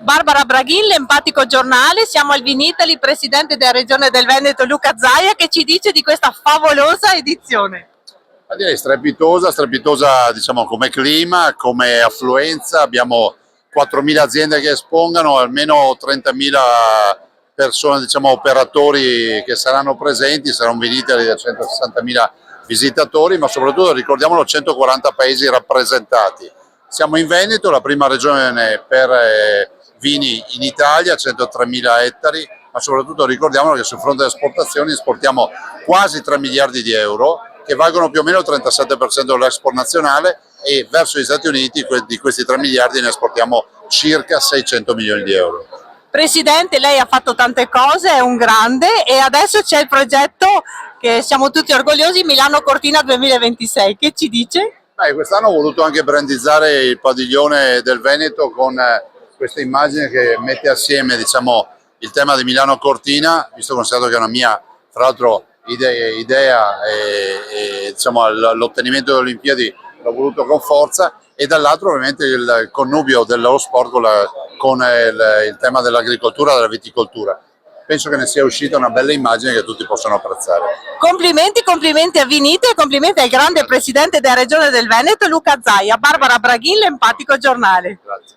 Barbara Braghin, l'Empatico Giornale, siamo al Vinitaly, presidente della Regione del Veneto Luca Zaia, che ci dice di questa favolosa edizione. Direi strepitosa diciamo come clima, come affluenza, abbiamo 4.000 aziende che espongono, almeno 30.000 persone, diciamo operatori che saranno presenti, sarà un Vinitaly da 160.000 visitatori, ma soprattutto ricordiamolo 140 paesi rappresentati. Siamo in Veneto, la prima regione per vini in Italia, 103.000 ettari, ma soprattutto ricordiamolo che sul fronte delle esportazioni esportiamo quasi 3 miliardi di euro, che valgono più o meno il 37% dell'export nazionale, e verso gli Stati Uniti di questi 3 miliardi ne esportiamo circa 600 milioni di euro. Presidente, lei ha fatto tante cose, è un grande, e adesso c'è il progetto che siamo tutti orgogliosi, Milano Cortina 2026, che ci dice? Quest'anno ho voluto anche brandizzare il padiglione del Veneto con questa immagine che mette assieme, diciamo, il tema di Milano Cortina, visto considerato che è una mia, fra l'altro, idea e diciamo, l'ottenimento delle Olimpiadi l'ho voluto con forza, e dall'altro ovviamente il connubio dello sport con il tema dell'agricoltura e della viticoltura. Penso che ne sia uscita una bella immagine che tutti possono apprezzare. Complimenti a Vinite e complimenti al grande presidente della Regione del Veneto Luca Zaia. Barbara Braghin, l'Empatico Giornale. Grazie.